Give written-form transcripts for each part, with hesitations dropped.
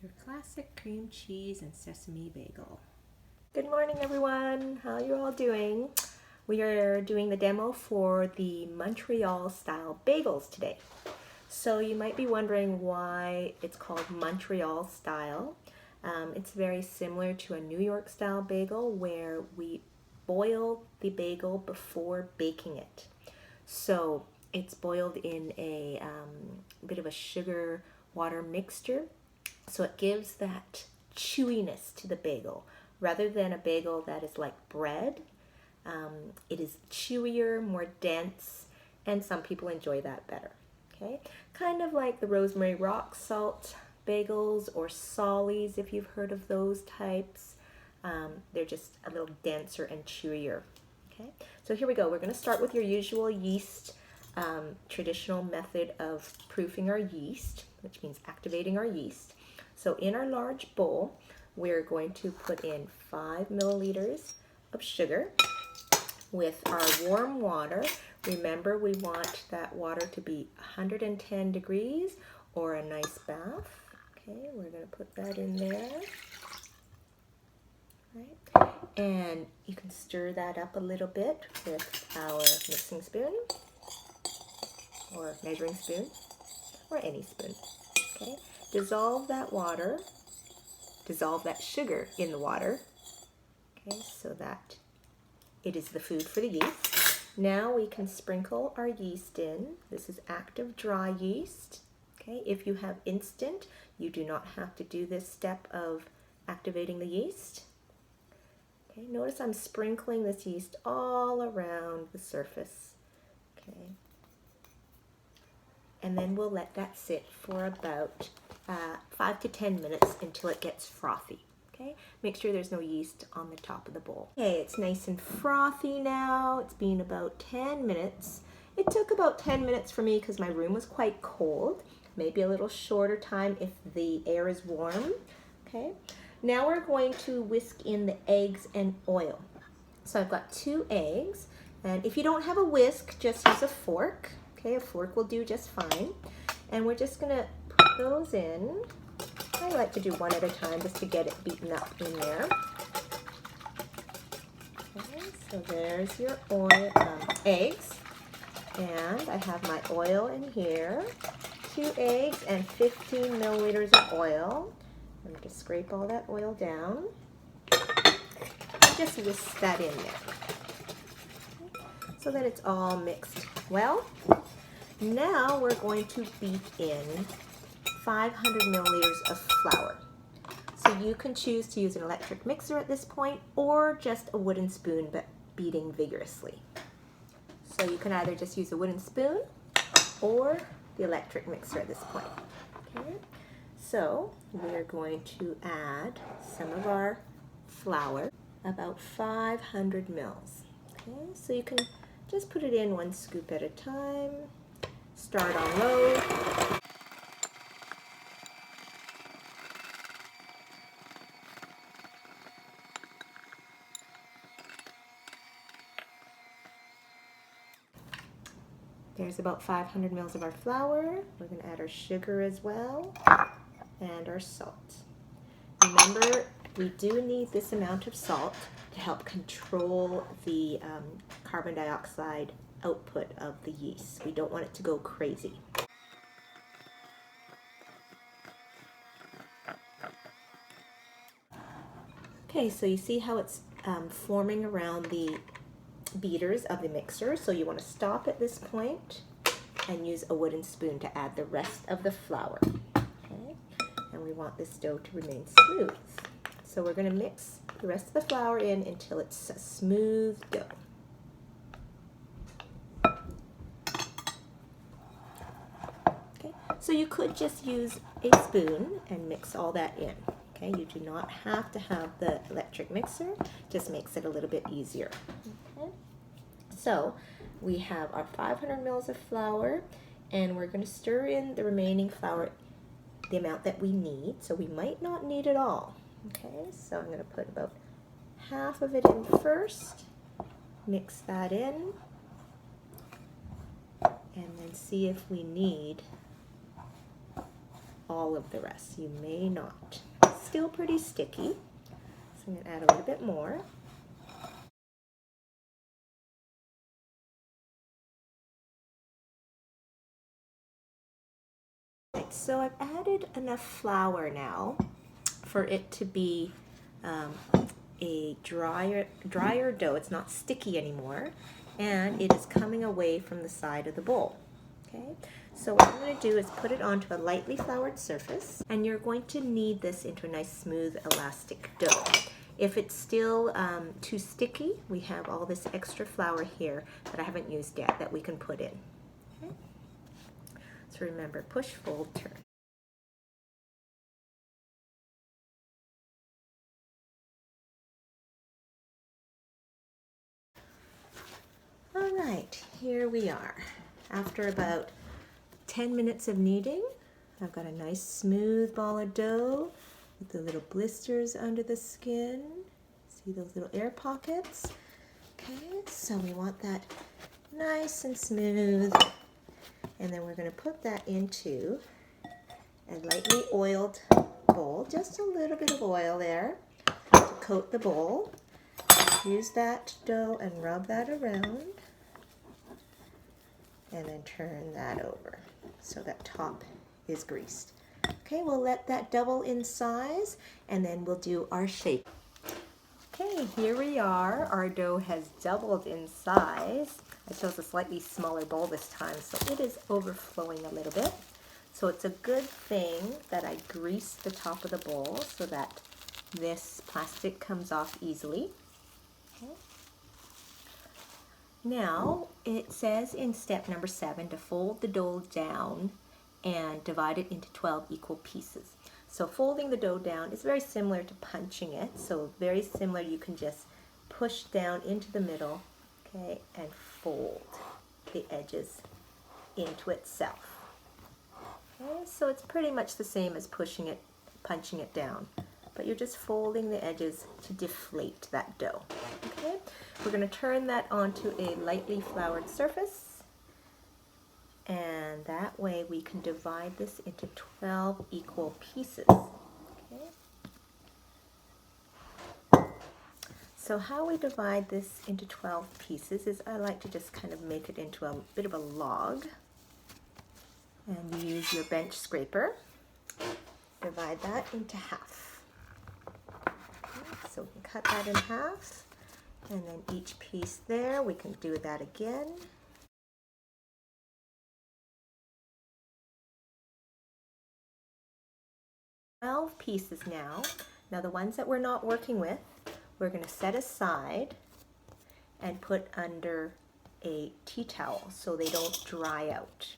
Your classic cream cheese and sesame bagel. Good morning, everyone. How are you all doing? We are doing the demo for the Montreal-style bagels today. So you might be wondering why it's called Montreal-style. It's very similar to a New York-style bagel where we boil the bagel before baking it. So it's boiled in a bit of a sugar water mixture. So it gives that chewiness to the bagel. Rather than a bagel that is like bread, it is chewier, more dense, and some people enjoy that better. Okay, kind of like the rosemary rock salt bagels or Solly's, if you've heard of those types. They're just a little denser and chewier. Okay, so here we go. We're going to start with your usual yeast, traditional method of proofing our yeast, which means activating our yeast. So in our large bowl, we're going to put in 5 milliliters of sugar with our warm water. Remember, we want that water to be 110 degrees or a nice bath. Okay, we're going to put that in there. Right. And you can stir that up a little bit with our mixing spoon or measuring spoon or any spoon. Okay, dissolve that water. Dissolve that sugar in the water, okay, so that it is the food for the yeast. Now we can sprinkle our yeast in. This is active dry yeast. Okay, if you have instant, you do not have to do this step of activating the yeast. Okay, notice I'm sprinkling this yeast all around the surface. Okay, and then we'll let that sit for about 5 to 10 minutes until it gets frothy. Okay, make sure there's no yeast on the top of the bowl. Okay, it's nice and frothy now. It's been about 10 minutes. It took about 10 minutes for me because my room was quite cold. Maybe a little shorter time if the air is warm. Okay, now we're going to whisk in the eggs and oil. So I've got 2 eggs, and if you don't have a whisk, just use a fork. Okay, a fork will do just fine. And we're just gonna put those in. I like to do one at a time just to get it beaten up in there. Okay, so there's your oil, eggs. And I have my oil in here. 2 eggs and 15 milliliters of oil. I'm going to scrape all that oil down. And just whisk that in there. So that it's all mixed well. Now we're going to beat in 500 milliliters of flour. So you can choose to use an electric mixer at this point or just a wooden spoon, but beating vigorously. So you can either just use a wooden spoon or the electric mixer at this point. Okay. So we're going to add some of our flour, about 500 mils. Okay, so you can just put it in 1 scoop at a time. Start on low. There's about 500 mils of our flour. We're going to add our sugar as well and our salt. Remember, we do need this amount of salt to help control the carbon dioxide output of the yeast. We don't want it to go crazy. Okay, so you see how it's forming around the beaters of the mixer. So you want to stop at this point and use a wooden spoon to add the rest of the flour. Okay, and we want this dough to remain smooth. So we're going to mix the rest of the flour in until it's a smooth dough. Okay, so you could just use a spoon and mix all that in. Okay, you do not have to have the electric mixer, just makes it a little bit easier. Okay, so we have our 500 mils of flour, and we're going to stir in the remaining flour, the amount that we need. So we might not need it all. Okay, so I'm going to put about half of it in first, mix that in, and then see if we need all of the rest. You may not. Still pretty sticky, so I'm going to add a little bit more. Right, so I've added enough flour now for it to be a drier dough. It's not sticky anymore, and it is coming away from the side of the bowl. Okay, so what I'm going to do is put it onto a lightly floured surface, and you're going to knead this into a nice smooth elastic dough. If it's still too sticky, we have all this extra flour here that I haven't used yet that we can put in. Okay? So remember, push, fold, turn. All right, here we are. After about 10 minutes of kneading, I've got a nice smooth ball of dough with the little blisters under the skin. See those little air pockets? Okay, so we want that nice and smooth. And then we're going to put that into a lightly oiled bowl, just a little bit of oil there to coat the bowl. Use that dough and rub that around. And then turn that over so that top is greased. Okay, we'll let that double in size and then we'll do our shape. Okay, here we are. Our dough has doubled in size. I chose a slightly smaller bowl this time, so it is overflowing a little bit. So it's a good thing that I greased the top of the bowl so that this plastic comes off easily. Okay. Now, it says in step number 7 to fold the dough down and divide it into 12 equal pieces. So folding the dough down is very similar to punching it. So very similar, you can just push down into the middle, okay, and fold the edges into itself. Okay, so it's pretty much the same as pushing it, punching it down, but you're just folding the edges to deflate that dough. Okay, we're going to turn that onto a lightly floured surface, and that way we can divide this into 12 equal pieces. Okay. So how we divide this into 12 pieces is I like to just kind of make it into a bit of a log, and you use your bench scraper. Divide that into half. Okay, so we can cut that in half. And then each piece there, we can do that again. Twelve pieces now. Now the ones that we're not working with, we're going to set aside and put under a tea towel so they don't dry out.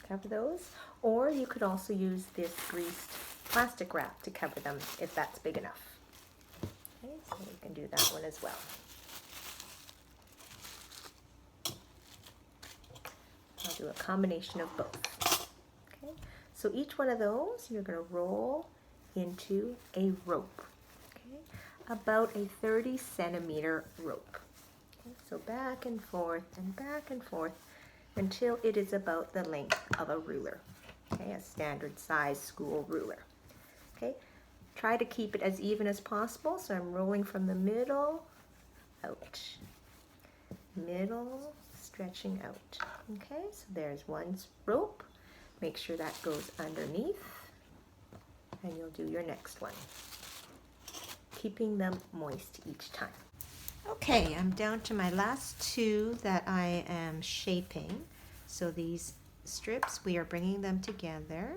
Cover those, or you could also use this greased plastic wrap to cover them if that's big enough. Okay, so we can do that one as well. I'll do a combination of both. Okay, so each one of those you're going to roll into a rope. Okay, about a 30-centimeter rope. Okay, so back and forth until it is about the length of a ruler. Okay, a standard size school ruler. Okay, try to keep it as even as possible. So I'm rolling from the middle out. Middle, stretching out. Okay, so there's one rope. Make sure that goes underneath. And you'll do your next one. Keeping them moist each time. Okay, I'm down to my last two that I am shaping. So these strips, we are bringing them together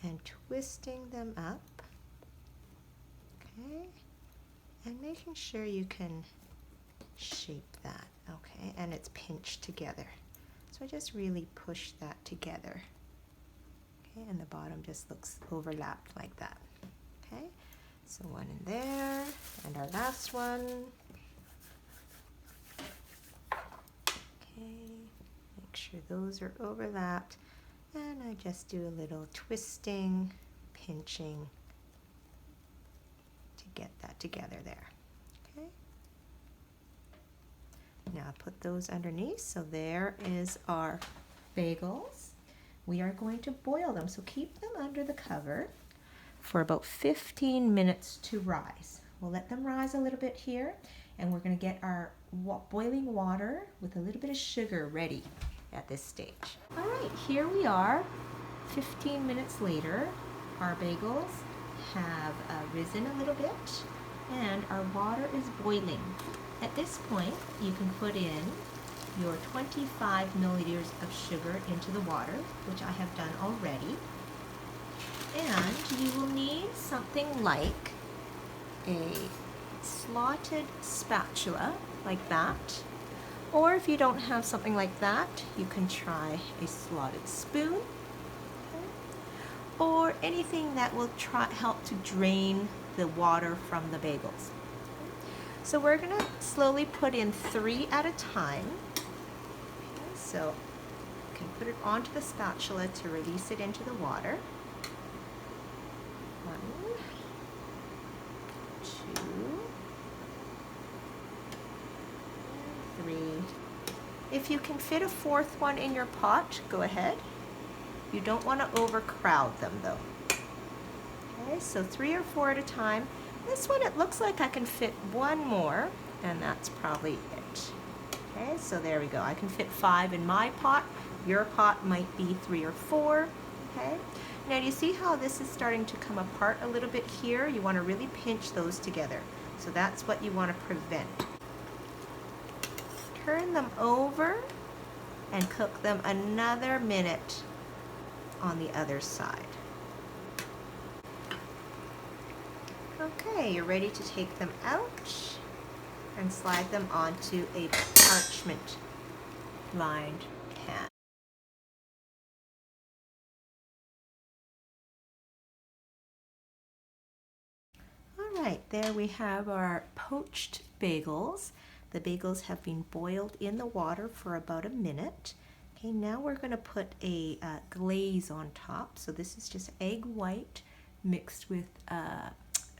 and twisting them up. Okay, and making sure you can shape that. Okay, and it's pinched together. So I just really push that together. Okay, and the bottom just looks overlapped like that. Okay, so one in there, and our last one. Okay, make sure those are overlapped, and I just do a little twisting, pinching to get that together there. Okay. Now put those underneath. So there is our bagels. We are going to boil them, so keep them under the cover for about 15 minutes to rise. We'll let them rise a little bit here, and we're going to get our boiling water with a little bit of sugar ready at this stage. All right, here we are. 15 minutes later, our bagels have risen a little bit, and our water is boiling. At this point, you can put in your 25 milliliters of sugar into the water, which I have done already. And you will need something like a slotted spatula, like that. Or if you don't have something like that, you can try a slotted spoon. Or anything that will help to drain the water from the bagels. So we're going to slowly put in 3 at a time. So you can put it onto the spatula to release it into the water. 1, 2, 3. If you can fit a 4th one in your pot, go ahead. You don't want to overcrowd them though. Okay, so 3 or 4 at a time. This one, it looks like I can fit 1 more, and that's probably it. Okay, so there we go. I can fit 5 in my pot. Your pot might be 3 or 4. Okay. Now do you see how this is starting to come apart a little bit here? You want to really pinch those together. So that's what you want to prevent. Turn them over and cook them another minute on the other side. Okay, you're ready to take them out and slide them onto a parchment lined pan. All right, there we have our poached bagels. The bagels have been boiled in the water for about a minute. Okay, now we're going to put a glaze on top. So this is just egg white mixed with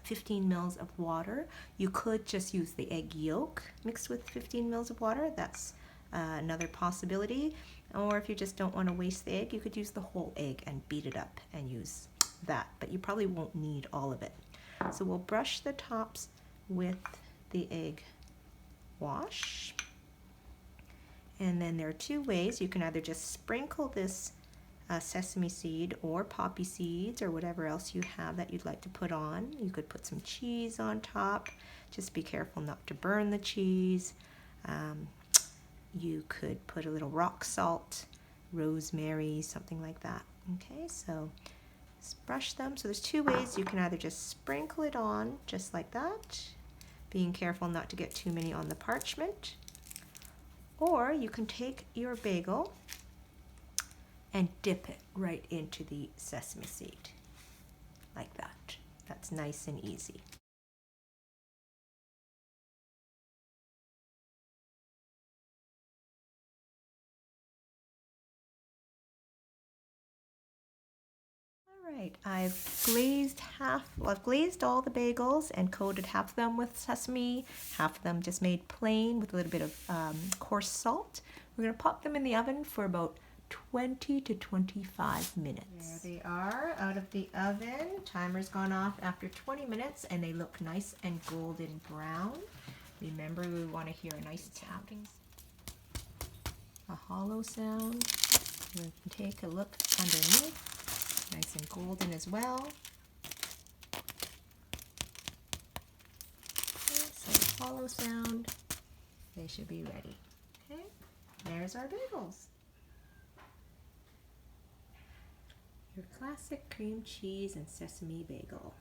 15 mils of water. You could just use the egg yolk mixed with 15 mils of water. That's another possibility. Or if you just don't want to waste the egg, you could use the whole egg and beat it up and use that. But you probably won't need all of it. So we'll brush the tops with the egg wash. And then there are 2 ways. You can either just sprinkle this sesame seed or poppy seeds or whatever else you have that you'd like to put on. You could put some cheese on top. Just be careful not to burn the cheese. You could put a little rock salt, rosemary, something like that. Okay, so just brush them. So there's 2 ways. You can either just sprinkle it on just like that, being careful not to get too many on the parchment. Or you can take your bagel and dip it right into the sesame seed, like that. That's nice and easy. All right, I've glazed all the bagels and coated half of them with sesame, half of them just made plain with a little bit of coarse salt. We're going to pop them in the oven for about 20 to 25 minutes. There they are out of the oven. Timer's gone off after 20 minutes and they look nice and golden brown. Remember, we want to hear a nice tapping, a hollow sound. We can take a look underneath. Nice and golden as well. Okay, so hollow sound. They should be ready. Okay, there's our bagels. Your classic cream cheese and sesame bagel.